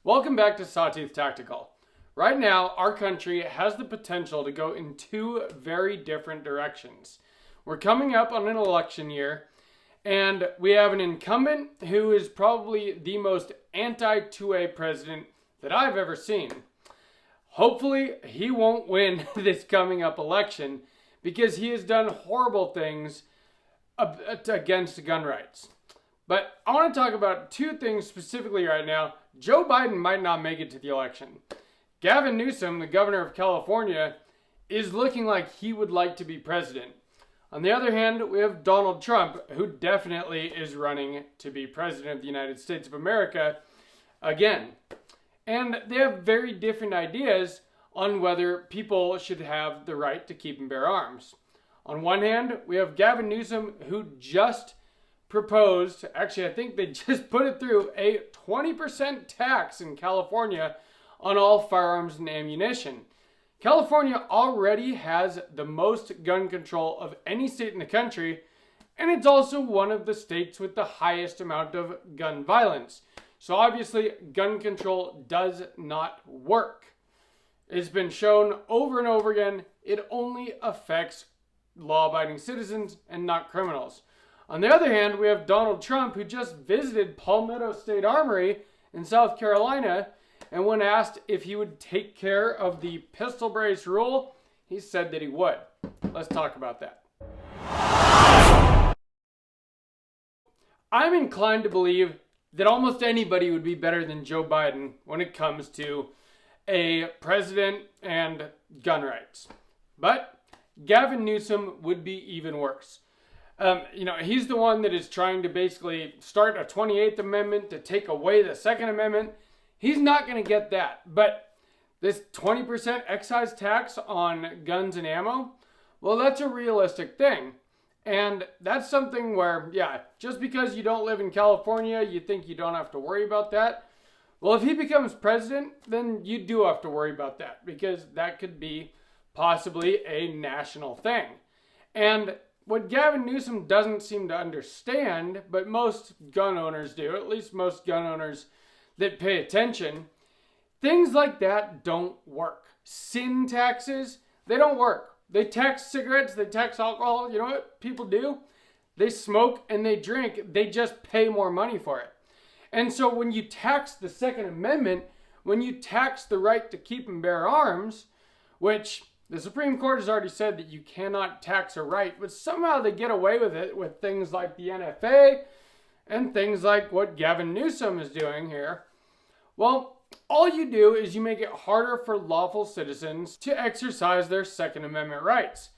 Welcome back to Sawtooth Tactical. Right now, our country has the potential to go in two very different directions. We're coming up on an election year, and we have an incumbent who is probably the most anti-2A president that I've ever seen. Hopefully, he won't win this coming up election because he has done horrible things against gun rights. But I want to talk about two things specifically right now. Joe Biden might not make it to the election. Gavin Newsom, the governor of California, is looking like he would like to be president. On the other hand, we have Donald Trump, who definitely is running to be president of the United States of America again. And they have very different ideas on whether people should have the right to keep and bear arms. On one hand, we have Gavin Newsom, who just proposed, actually I think they just put it through, a 20% tax in California on all firearms and ammunition. California already has the most gun control of any state in the country, and it's also one of the states with the highest amount of gun violence. So obviously, gun control does not work. It's been shown over and over again, it only affects law-abiding citizens and not criminals. On the other hand, we have Donald Trump, who just visited Palmetto State Armory in South Carolina, and when asked if he would take care of the pistol brace rule, he said that he would. Let's talk about that. I'm inclined to believe that almost anybody would be better than Joe Biden when it comes to a president and gun rights. But Gavin Newsom would be even worse. He's the one that is trying to basically start a 28th Amendment to take away the Second Amendment. He's not going to get that. But this 20% excise tax on guns and ammo, well, that's a realistic thing. And that's something where, just because you don't live in California, you think you don't have to worry about that. Well, if he becomes president, then you do have to worry about that because that could be possibly a national thing. And what Gavin Newsom doesn't seem to understand, but most gun owners do, at least most gun owners that pay attention, things like that don't work. Sin taxes, they don't work. They tax cigarettes, they tax alcohol. You know what people do? They smoke and they drink. They just pay more money for it. And so when you tax the Second Amendment, when you tax the right to keep and bear arms, which the Supreme Court has already said that you cannot tax a right, but somehow they get away with it with things like the NFA and things like what Gavin Newsom is doing here. Well, all you do is you make it harder for lawful citizens to exercise their Second Amendment rights.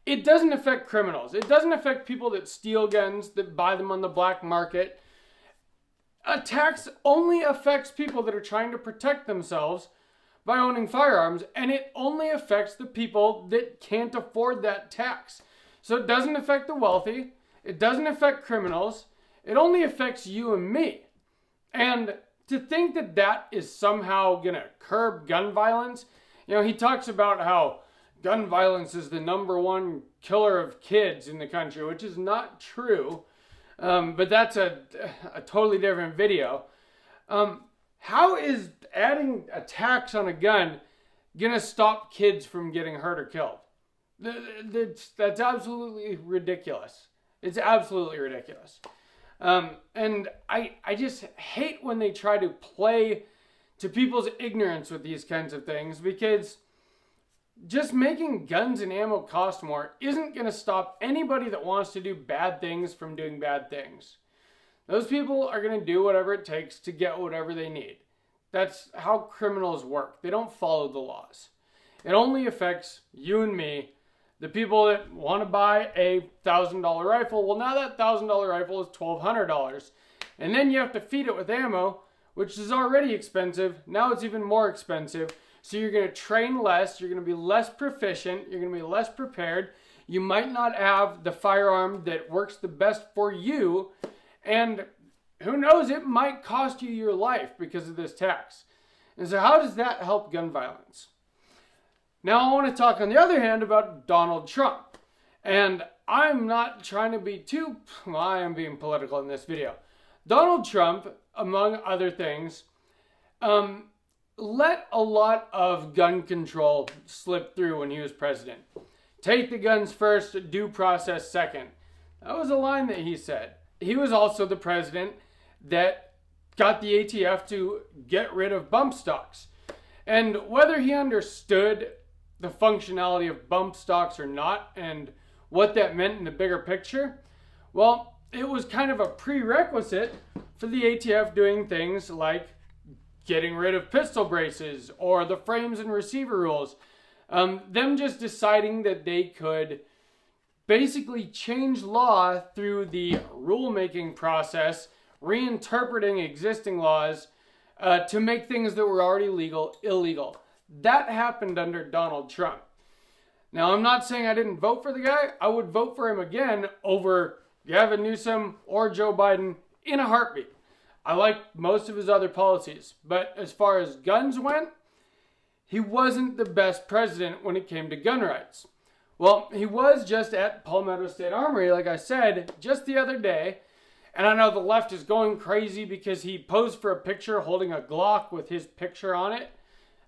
It doesn't affect criminals. It doesn't affect people that steal guns, that buy them on the black market. A tax only affects people that are trying to protect themselves by owning firearms, and it only affects the people that can't afford that tax. So it doesn't affect the wealthy, it doesn't affect criminals, it only affects you and me. And to think that that is somehow gonna curb gun violence, he talks about how gun violence is the #1 killer of kids in the country, which is not true, but that's a totally different video. How is adding a tax on a gun gonna stop kids from getting hurt or killed? That's absolutely ridiculous. It's absolutely ridiculous. And I just hate when they try to play to people's ignorance with these kinds of things, because just making guns and ammo cost more isn't gonna stop anybody that wants to do bad things from doing bad things. Those people are going to do whatever it takes to get whatever they need. That's how criminals work. They don't follow the laws. It only affects you and me, the people that want to buy a $1,000 rifle. Well, now that $1,000 rifle is $1,200. And then you have to feed it with ammo, which is already expensive. Now it's even more expensive. So you're going to train less. You're going to be less proficient. You're going to be less prepared. You might not have the firearm that works the best for you. And who knows, it might cost you your life because of this tax. And so how does that help gun violence? Now I want to talk on the other hand about Donald Trump. And I'm not trying to be I am being political in this video. Donald Trump, among other things, let a lot of gun control slip through when he was president. Take the guns first, due process second. That was a line that he said. He was also the president that got the ATF to get rid of bump stocks. And whether he understood the functionality of bump stocks or not and what that meant in the bigger picture, well, it was kind of a prerequisite for the ATF doing things like getting rid of pistol braces or the frames and receiver rules. Them just deciding that they could basically change law through the rulemaking process, reinterpreting existing laws to make things that were already legal illegal. That happened under Donald Trump. Now, I'm not saying I didn't vote for the guy. I would vote for him again over Gavin Newsom or Joe Biden in a heartbeat. I like most of his other policies, but as far as guns went, he wasn't the best president when it came to gun rights. Well, he was just at Palmetto State Armory, like I said, just the other day. And I know the left is going crazy because he posed for a picture holding a Glock with his picture on it.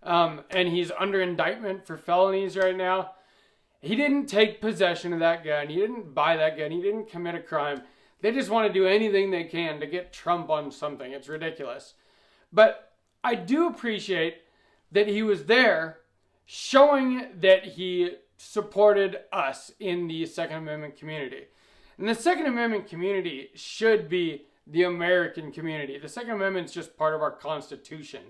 And he's under indictment for felonies right now. He didn't take possession of that gun. He didn't buy that gun. He didn't commit a crime. They just want to do anything they can to get Trump on something. It's ridiculous. But I do appreciate that he was there showing that he supported us in the Second Amendment community. And the Second Amendment community should be the American community. The Second Amendment is just part of our Constitution.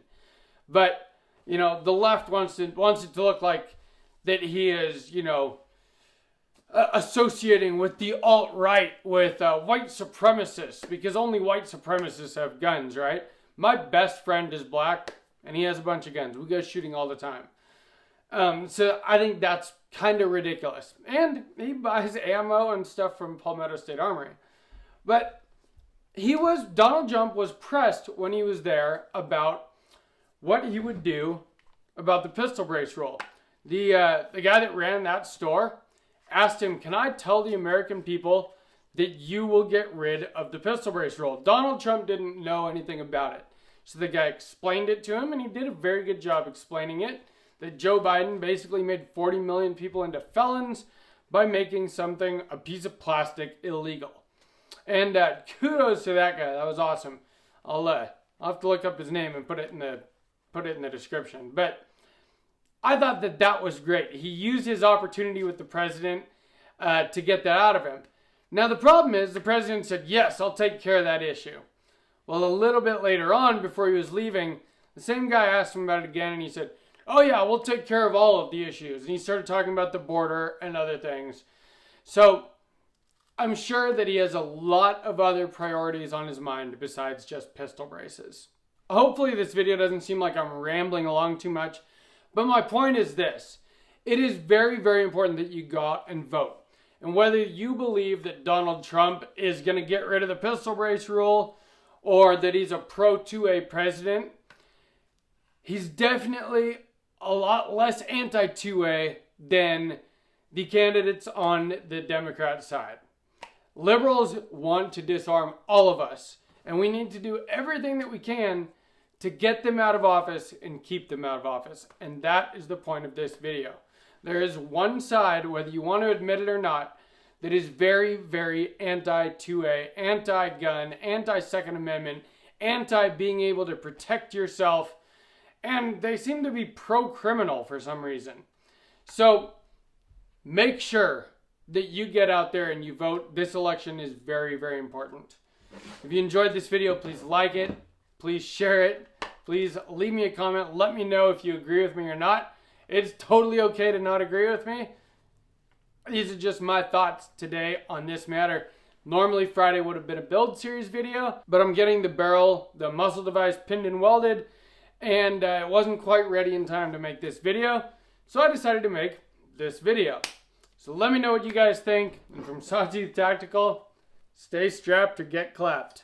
But, you know, the left wants it to look like that he is, you know, associating with the alt-right, with white supremacists, because only white supremacists have guns, right? My best friend is black, and he has a bunch of guns. We go shooting all the time. So I think that's kind of ridiculous. And he buys ammo and stuff from Palmetto State Armory. But Donald Trump was pressed when he was there about what he would do about the pistol brace rule. The guy that ran that store asked him, "Can I tell the American people that you will get rid of the pistol brace rule?" Donald Trump didn't know anything about it. So the guy explained it to him, and he did a very good job explaining it, that Joe Biden basically made 40 million people into felons by making something, a piece of plastic, illegal. And kudos to that guy. That was awesome. I'll have to look up his name and put it in the description. But I thought that was great. He used his opportunity with the president to get that out of him. Now the problem is the president said, "Yes, I'll take care of that issue." Well, a little bit later on, before he was leaving, the same guy asked him about it again, and he said, "Oh yeah, we'll take care of all of the issues." And he started talking about the border and other things. So I'm sure that he has a lot of other priorities on his mind besides just pistol braces. Hopefully this video doesn't seem like I'm rambling along too much, but my point is this. It is very, very important that you go out and vote. And whether you believe that Donald Trump is going to get rid of the pistol brace rule or that he's a pro-2A president, he's definitely a lot less anti-2A than the candidates on the Democrat side. Liberals want to disarm all of us, and we need to do everything that we can to get them out of office and keep them out of office. And that is the point of this video. There is one side, whether you want to admit it or not, that is very, very anti-2A, anti-gun, anti-Second Amendment, anti-being able to protect yourself, and they seem to be pro-criminal for some reason. So make sure that you get out there and you vote. This election is very, very important. If you enjoyed this video, please like it. Please share it. Please leave me a comment. Let me know if you agree with me or not. It's totally okay to not agree with me. These are just my thoughts today on this matter. Normally Friday would have been a build series video, but I'm getting the barrel, the muzzle device pinned and welded, and it wasn't quite ready in time to make this video. So I decided to make this video. So let me know what you guys think. And from Sawtooth Tactical, stay strapped or get clapped.